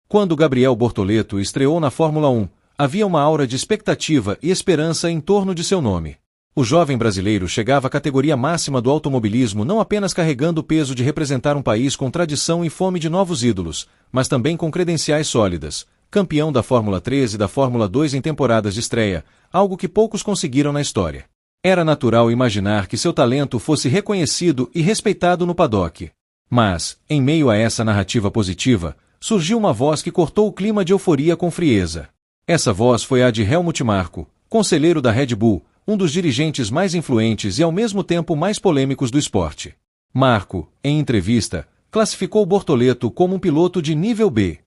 Quando Gabriel Bortoleto estreou na Fórmula 1, havia uma aura de expectativa e esperança em torno de seu nome. O jovem brasileiro chegava à categoria máxima do automobilismo não apenas carregando o peso de representar um país com tradição e fome de novos ídolos, mas também com credenciais sólidas, campeão da Fórmula 3 e da Fórmula 2 em temporadas de estreia, algo que poucos conseguiram na história. Era natural imaginar que seu talento fosse reconhecido e respeitado no paddock. Mas, em meio a essa narrativa positiva, surgiu uma voz que cortou o clima de euforia com frieza. Essa voz foi a de Helmut Marko, conselheiro da Red Bull, um dos dirigentes mais influentes e ao mesmo tempo mais polêmicos do esporte. Marko, em entrevista, classificou Bortoleto como um piloto de nível B.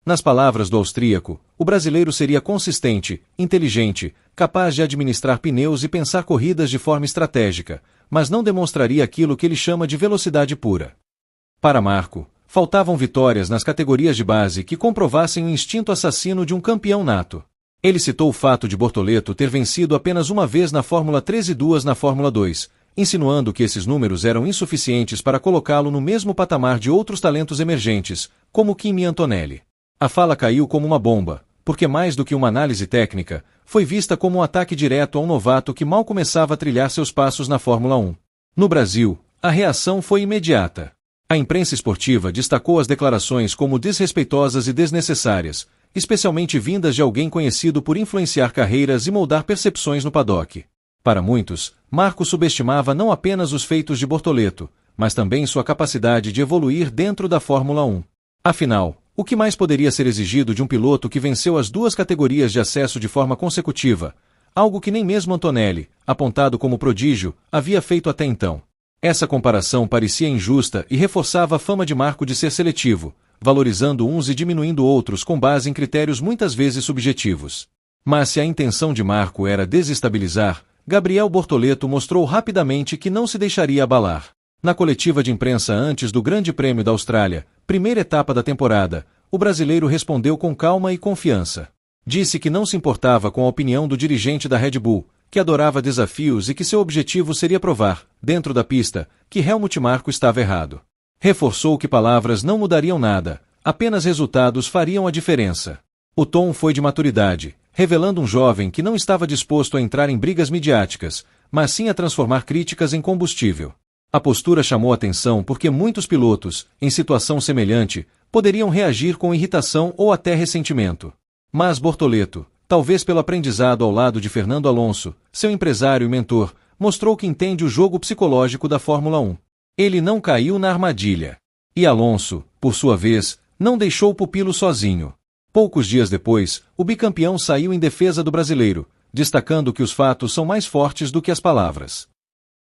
Nas palavras do austríaco, o brasileiro seria consistente, inteligente, capaz de administrar pneus e pensar corridas de forma estratégica, mas não demonstraria aquilo que ele chama de velocidade pura. Para Marko, faltavam vitórias nas categorias de base que comprovassem o instinto assassino de um campeão nato. Ele citou o fato de Bortoleto ter vencido apenas uma vez na Fórmula 3 e 2 na Fórmula 2, insinuando que esses números eram insuficientes para colocá-lo no mesmo patamar de outros talentos emergentes, como Kimi Antonelli. A fala caiu como uma bomba, porque mais do que uma análise técnica, foi vista como um ataque direto a um novato que mal começava a trilhar seus passos na Fórmula 1. No Brasil, a reação foi imediata. A imprensa esportiva destacou as declarações como desrespeitosas e desnecessárias, especialmente vindas de alguém conhecido por influenciar carreiras e moldar percepções no paddock. Para muitos, Marko subestimava não apenas os feitos de Bortoleto, mas também sua capacidade de evoluir dentro da Fórmula 1. Afinal, o que mais poderia ser exigido de um piloto que venceu as duas categorias de acesso de forma consecutiva, algo que nem mesmo Antonelli, apontado como prodígio, havia feito até então? Essa comparação parecia injusta e reforçava a fama de Marko de ser seletivo, valorizando uns e diminuindo outros com base em critérios muitas vezes subjetivos. Mas se a intenção de Marko era desestabilizar, Gabriel Bortoleto mostrou rapidamente que não se deixaria abalar. Na coletiva de imprensa antes do Grande Prêmio da Austrália, primeira etapa da temporada, o brasileiro respondeu com calma e confiança. Disse que não se importava com a opinião do dirigente da Red Bull, que adorava desafios e que seu objetivo seria provar, dentro da pista, que Helmut Marko estava errado. Reforçou que palavras não mudariam nada, apenas resultados fariam a diferença. O tom foi de maturidade, revelando um jovem que não estava disposto a entrar em brigas midiáticas, mas sim a transformar críticas em combustível. A postura chamou atenção porque muitos pilotos, em situação semelhante, poderiam reagir com irritação ou até ressentimento. Mas Bortoleto, talvez pelo aprendizado ao lado de Fernando Alonso, seu empresário e mentor, mostrou que entende o jogo psicológico da Fórmula 1. Ele não caiu na armadilha. E Alonso, por sua vez, não deixou o pupilo sozinho. Poucos dias depois, o bicampeão saiu em defesa do brasileiro, destacando que os fatos são mais fortes do que as palavras.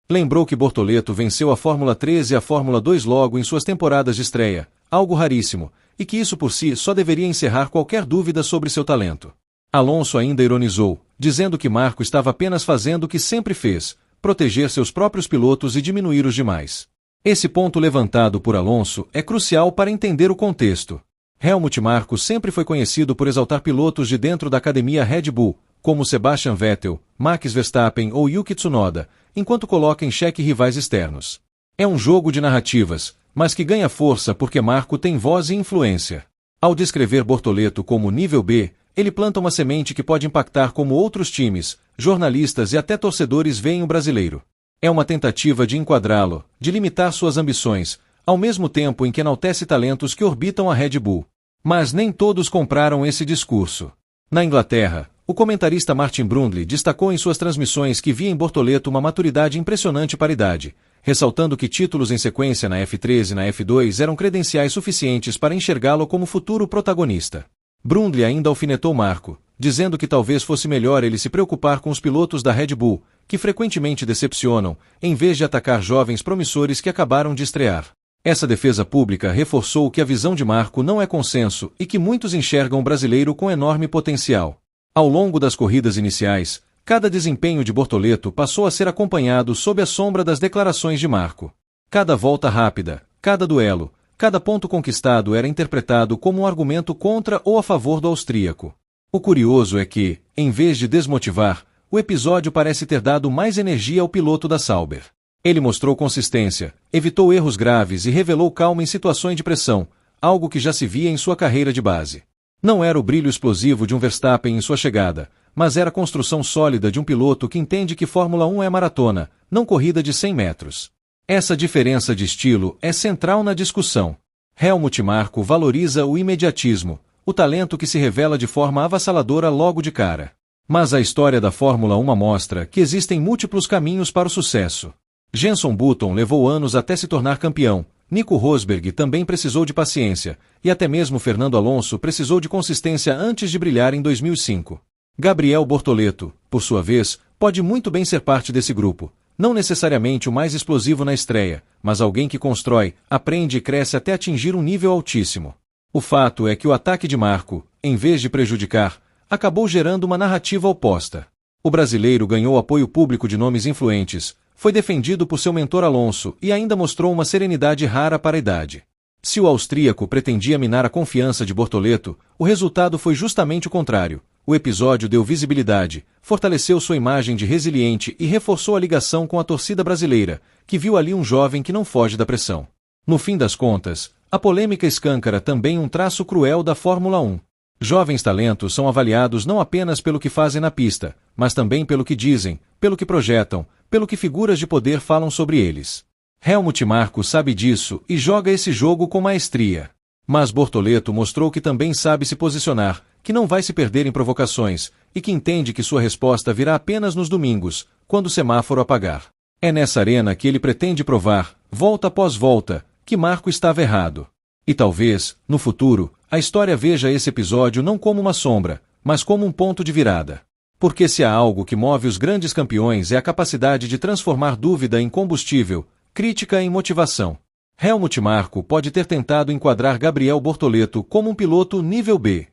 Lembrou que Bortoleto venceu a Fórmula 3 e a Fórmula 2 logo em suas temporadas de estreia, algo raríssimo, e que isso por si só deveria encerrar qualquer dúvida sobre seu talento. Alonso ainda ironizou, dizendo que Marko estava apenas fazendo o que sempre fez, proteger seus próprios pilotos e diminuir os demais. Esse ponto levantado por Alonso é crucial para entender o contexto. Helmut Marko sempre foi conhecido por exaltar pilotos de dentro da academia Red Bull, como Sebastian Vettel, Max Verstappen ou Yuki Tsunoda, enquanto coloca em xeque rivais externos. É um jogo de narrativas, mas que ganha força porque Marko tem voz e influência. Ao descrever Bortoleto como nível B, ele planta uma semente que pode impactar como outros times, jornalistas e até torcedores veem o brasileiro. É uma tentativa de enquadrá-lo, de limitar suas ambições, ao mesmo tempo em que enaltece talentos que orbitam a Red Bull. Mas nem todos compraram esse discurso. Na Inglaterra, o comentarista Martin Brundle destacou em suas transmissões que via em Bortoleto uma maturidade impressionante para a idade, ressaltando que títulos em sequência na F3 e na F2 eram credenciais suficientes para enxergá-lo como futuro protagonista. Brundle ainda alfinetou Marko, dizendo que talvez fosse melhor ele se preocupar com os pilotos da Red Bull, que frequentemente decepcionam, em vez de atacar jovens promissores que acabaram de estrear. Essa defesa pública reforçou que a visão de Marko não é consenso e que muitos enxergam o brasileiro com enorme potencial. Ao longo das corridas iniciais, cada desempenho de Bortoleto passou a ser acompanhado sob a sombra das declarações de Marko. Cada volta rápida, cada duelo, cada ponto conquistado era interpretado como um argumento contra ou a favor do austríaco. O curioso é que, em vez de desmotivar, o episódio parece ter dado mais energia ao piloto da Sauber. Ele mostrou consistência, evitou erros graves e revelou calma em situações de pressão, algo que já se via em sua carreira de base. Não era o brilho explosivo de um Verstappen em sua chegada, mas era a construção sólida de um piloto que entende que Fórmula 1 é maratona, não corrida de 100 metros. Essa diferença de estilo é central na discussão. Helmut Marko valoriza o imediatismo, o talento que se revela de forma avassaladora logo de cara. Mas a história da Fórmula 1 mostra que existem múltiplos caminhos para o sucesso. Jenson Button levou anos até se tornar campeão, Nico Rosberg também precisou de paciência, e até mesmo Fernando Alonso precisou de consistência antes de brilhar em 2005. Gabriel Bortoleto, por sua vez, pode muito bem ser parte desse grupo, não necessariamente o mais explosivo na estreia, mas alguém que constrói, aprende e cresce até atingir um nível altíssimo. O fato é que o ataque de Marko, em vez de prejudicar, acabou gerando uma narrativa oposta. O brasileiro ganhou apoio público de nomes influentes, foi defendido por seu mentor Alonso e ainda mostrou uma serenidade rara para a idade. Se o austríaco pretendia minar a confiança de Bortoleto, o resultado foi justamente o contrário. O episódio deu visibilidade, fortaleceu sua imagem de resiliente e reforçou a ligação com a torcida brasileira, que viu ali um jovem que não foge da pressão. No fim das contas, a polêmica escâncara também um traço cruel da Fórmula 1. Jovens talentos são avaliados não apenas pelo que fazem na pista, mas também pelo que dizem, pelo que projetam, pelo que figuras de poder falam sobre eles. Helmut Marko sabe disso e joga esse jogo com maestria. Mas Bortoleto mostrou que também sabe se posicionar, que não vai se perder em provocações, e que entende que sua resposta virá apenas nos domingos, quando o semáforo apagar. É nessa arena que ele pretende provar, volta após volta, que Marko estava errado. E talvez, no futuro, a história veja esse episódio não como uma sombra, mas como um ponto de virada. Porque se há algo que move os grandes campeões é a capacidade de transformar dúvida em combustível, crítica em motivação. Helmut Marko pode ter tentado enquadrar Gabriel Bortoleto como um piloto nível B.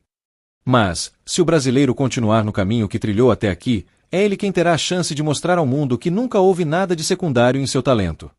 Mas, se o brasileiro continuar no caminho que trilhou até aqui, é ele quem terá a chance de mostrar ao mundo que nunca houve nada de secundário em seu talento.